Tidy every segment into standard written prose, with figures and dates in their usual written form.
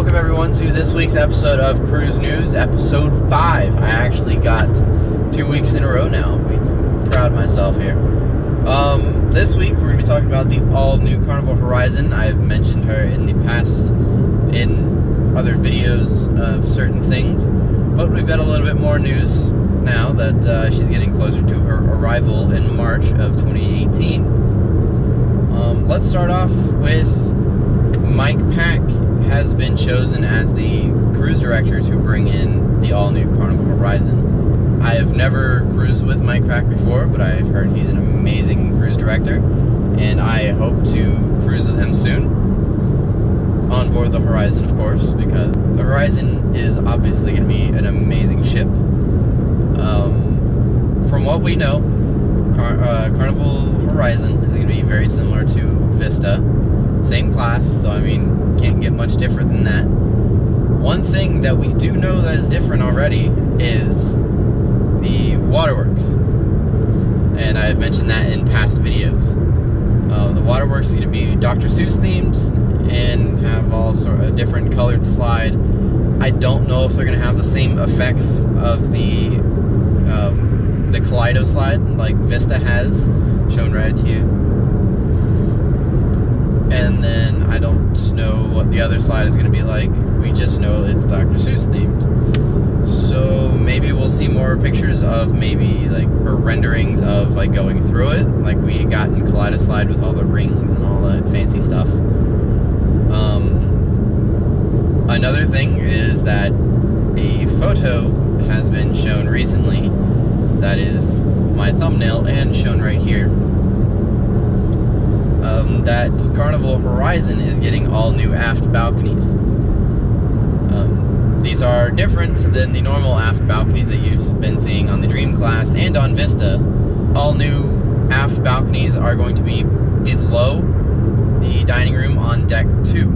welcome everyone to this week's episode of Cruise News, episode 5. I actually got 2 weeks in a row now. I'm proud of myself here. This week we're going to be talking about the all-new Carnival Horizon. I've mentioned her in the past in other videos of certain things, but we've got a little bit more news now that she's getting closer to her arrival in March of 2018. Let's start off with Mike Pack has been chosen as the cruise director to bring in the all-new Carnival Horizon. I have never cruised with Mike Pack before, but I've heard he's an amazing cruise director, and I hope to cruise with him soon on board the Horizon, of course, because the Horizon is obviously going to be an amazing ship. From what we know, Carnival Horizon is going to be very similar to Vista. Same class, so I mean, can't get much different than that. One thing that we do know that is different already is the waterworks, and I've mentioned that in past videos. The waterworks are going to be Dr. Seuss themed and have all sort of different colored slide. I don't know if they're going to have the same effects of the Kaleido slide like Vista has, shown right to you. And then I don't know what the other slide is going to be like. We just know it's Dr. Seuss themed. So maybe we'll see more pictures of maybe like or renderings of like going through it, like we got in Kaleido slide with all the rings and all that fancy stuff. Another thing is that a photo has been shown recently that is my thumbnail and shown right here. That Carnival Horizon is getting all new aft balconies. These are different than the normal aft balconies that you've been seeing on the Dream class and on Vista. All new aft balconies are going to be below the dining room on deck 2.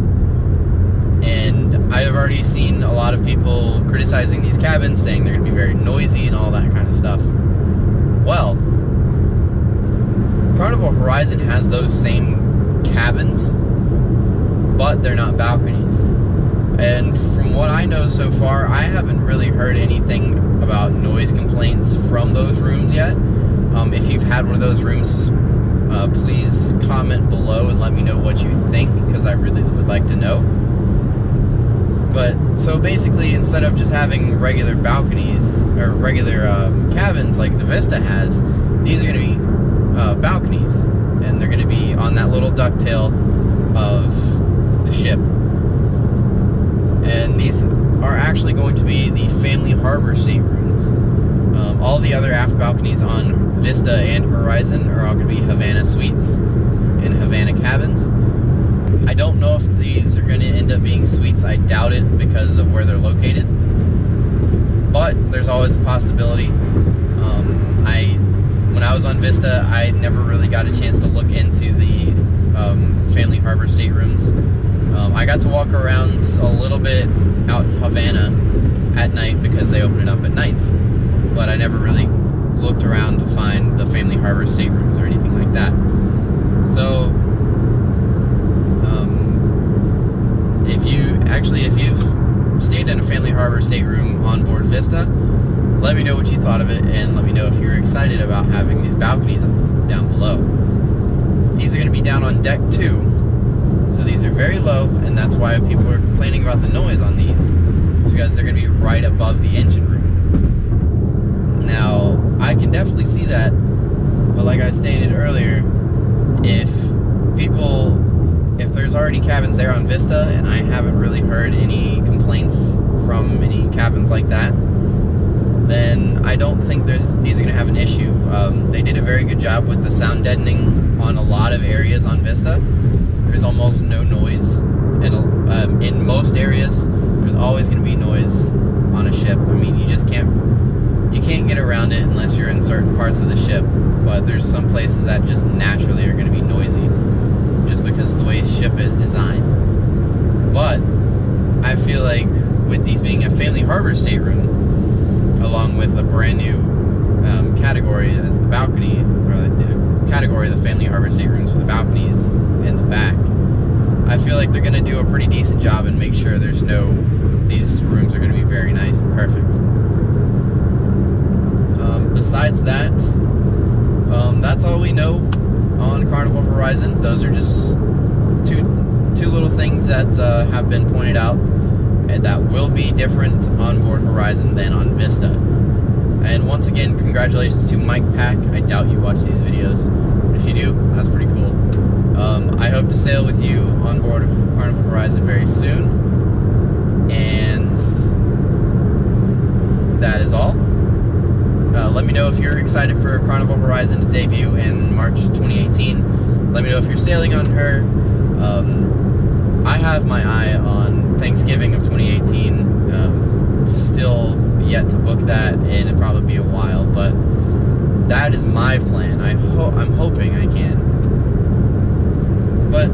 And I've already seen a lot of people criticizing these cabins, saying they're going to be very noisy and all that kind of stuff. Well, Carnival Horizon has those same cabins, but they're not balconies. And from what I know so far, I haven't really heard anything about noise complaints from those rooms yet. If you've had one of those rooms, please comment below and let me know what you think, because I really would like to know. But so basically, instead of just having regular balconies or regular cabins like the Vista has, these are going to be balconies, and they're going to be on that little ducktail of the ship. And these are actually going to be the family harbor staterooms. All the other aft balconies on Vista and Horizon are all going to be Havana suites and Havana cabins. I don't know if these are going to end up being suites. I doubt it because of where they're located, but there's always a possibility. When I was on Vista, I never really got a chance to look into the family harbor staterooms. I got to walk around a little bit out in Havana at night because they open it up at nights, but I never really looked around to find the family harbor staterooms or anything like that. So if you've stayed in a family harbor stateroom on board Vista, let me know what you thought of it, and let me know if you're excited about having these balconies down below. These are going to be down on deck 2, so these are very low, and that's why people are complaining about the noise on these, because they're going to be right above the engine room. Now, I can definitely see that, but like I stated earlier, if there's already cabins there on Vista, and I haven't really heard any complaints from any cabins like that, then I don't think these are going to have an issue. They did a very good job with the sound deadening on a lot of areas on Vista. There's almost no noise, and in most areas, there's always going to be noise on a ship. I mean, you can't get around it unless you're in certain parts of the ship, but there's some places that just naturally are going to be noisy, just because of the way the ship is designed. But I feel like with these being a family harbor stateroom, along with a brand new category as the balcony, or the category of the family harbor staterooms for the balconies in the back, I feel like they're going to do a pretty decent job and make sure these rooms are going to be very nice and perfect. Besides that, that's all we know on Carnival Horizon. Those are just two little things that have been pointed out and that will be different on board Horizon than on Vista. And once again, congratulations to Mike Pack. I doubt you watch these videos, but if you do, that's pretty cool. I hope to sail with you on board Carnival Horizon very soon, and that is all. Let me know if you're excited for Carnival Horizon to debut in March 2018. Let me know if you're sailing on her. I have my eye on Thanksgiving of 2018. Still yet to book that, and it'll probably be a while, but that is my plan. I'm hoping I can. But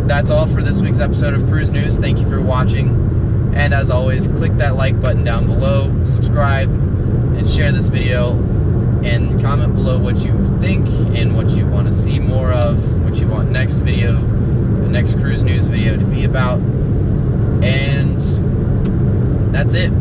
that's all for this week's episode of Cruise News. Thank you for watching, and as always, click that like button down below, subscribe, and share this video, and comment below what you think and what you want to see more of, what you want next cruise news video to be about. And that's it.